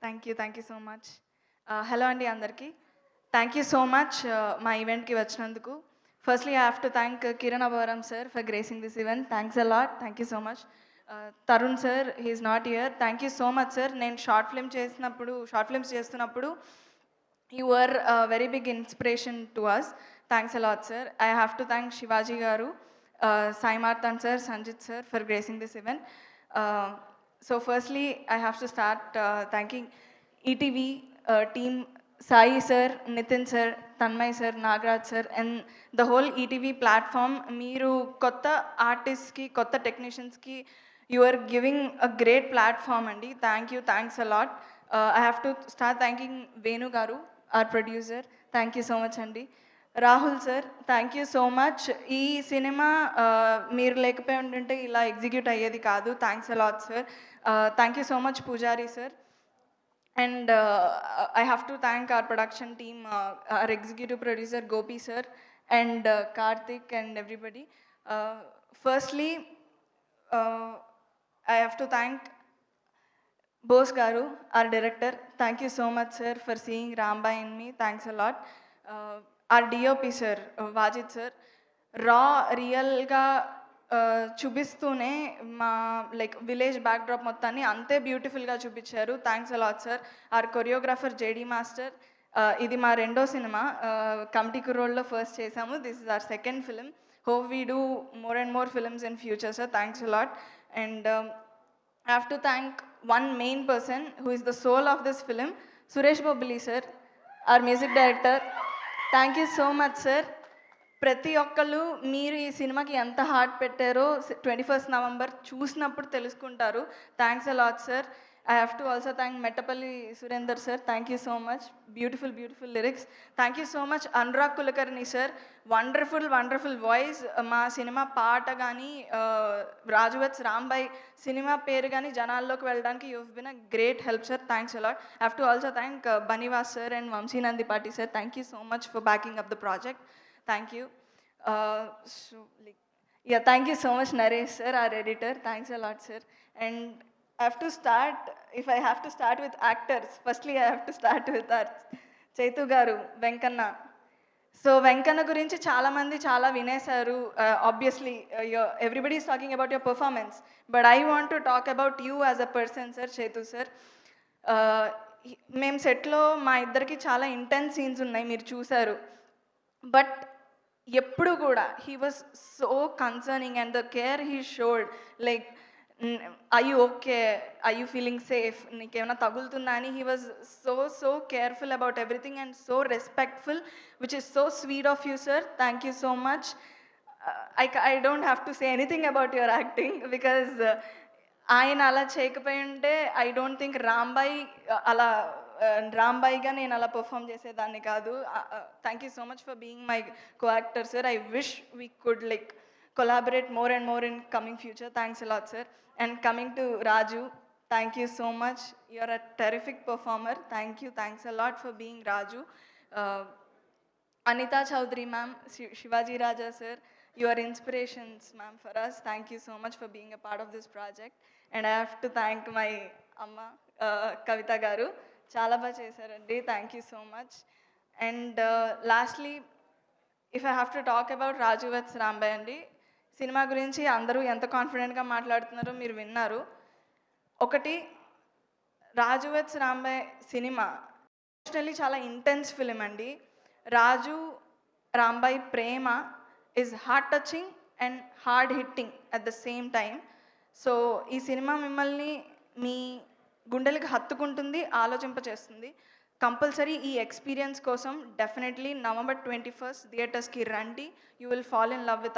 Thank you so much. Hello అండి అందరికీ. Thank you so much మా ఈవెంట్‌కి వచ్చినందుకు. Firstly I have to thank Kiran Abavaram sir for gracing this event. Thanks a lot. Thank you so much. Tarun sir he is not here. Thank you so much sir. నేను short films చేస్తున్నప్పుడు you were very big inspiration to us. Thanks a lot sir. I have to thank Shivaji గారు, Sai Marthand sir, Sanjith sir for gracing this event. So firstly, I have to start thanking ETV team, Sai sir, Nitin sir, Tanmay sir, Nagraj sir, and the whole ETV platform. Meeru kotta artists ki, kotta technicians ki, you are giving a great platform andi. Thank you, thanks a lot. I have to start thanking Venu garu, our producer. Thank you so much andi. Rahul sir thank you so much. ఈ cinema మీరు లేకపోయి ఉంటుంటే ఇలా execute అయ్యేది కాదు. Thanks a lot sir. Thank you so much Pujari sir. And I have to thank our production team, our executive producer Gopi sir and Karthik and everybody. Firstly I have to thank Bose గారు, our director. Thank you so much sir for seeing Rambai in me. Thanks a lot. our DOP sir, Wajid sir, రియల్గా చూపిస్తూనే మా like village backdrop మొత్తాన్ని అంతే బ్యూటిఫుల్గా చూపించారు. Thanks a lot sir. Our choreographer JD master. ఇది మా రెండో సినిమా, కమిటీ కుర్రోడ్లో ఫస్ట్ చేసాము. This is our second film. Hope we do more and more films in future sir. Thanks a lot. And I have to thank one main person who is the soul of this film, Suresh Bobili sir, our music director. Thank you so much sir. ప్రతి ఒక్కళ్ళు మీరు ఈ సినిమాకి ఎంత heart పెట్టారో 21st November చూసినప్పుడు తెలుసుకుంటారు. Thanks a lot sir. I have to also thank Mettapalli Surender sir. Thank you so much. Beautiful lyrics. Thank you so much Anurag Kulkarni sir. Wonderful voice. మా సినిమా పాట కానీ, రాజువత్స్ రాంబాయ్ సినిమా పేరు కానీ జనాల్లోకి వెళ్ళడానికి you have been a great help sir. Thanks a lot. I have to also thank Bunny Vas sir and Vamsi Nandipati sir. Thank you so much for backing up the project. Thank you. Thank you so much Naresh sir, our editor. Thanks a lot sir. And I have to start, if I have to start with actors, firstly I have to start with our Chaitu గారు, Venkanna. So Venkanna గురించి చాలామంది చాలా వినేశారు. Obviously everybody is talking about your performance, but I want to talk about you as a person sir. Chaitu sir, మేము సెట్లో మా ఇద్దరికి చాలా ఇంటెన్స్ సీన్స్ ఉన్నాయి, మీరు చూశారు. బట్ ఎప్పుడు కూడా he was so concerning and the care he showed. Like I you okay, I you feeling safe, నీకేమైనా తగులుతుందా అని. He was so careful about everything and so respectful, which is so sweet of you sir. Thank you so much. I don't have to say anything about your acting because ఆయన అలా చేయకపోయి ఉంటే I don't think రాంబాయిగా నేను అలా perform చేసేదాన్ని కాదు. Thank you so much for being my co actor sir. I wish we could like collaborate more and more in coming future. Thanks a lot sir. And coming to Raju, thank you so much. You are a terrific performer. Thank you. Thanks a lot for being Raju. Anita Chaudhary ma'am, Shivaji Raja sir, you are inspirations ma'am for us. Thank you so much for being a part of this project. And I have to thank my amma Kavita garu, chala ba chesarandi. Thank you so much. And lastly, if I have to talk about Rajuwats Rambai andi, cinema గురించి అందరూ ఎంత కాన్ఫిడెంట్గా మాట్లాడుతున్నారో మీరు విన్నారు. ఒకటి, Raju weds Rambai cinema emotionally చాలా intense film అండి. రాజు రాంబాయ్ ప్రేమ is heart touching and hard hitting at the same time. So ఈ సినిమా మిమ్మల్ని మీ గుండెలకు హత్తుకుంటుంది, ఆలోచింపచేస్తుంది. కంపల్సరీ ఈ ఎక్స్పీరియన్స్ కోసం డెఫినెట్లీ November 21st థియేటర్స్కి రండి. You will fall in love with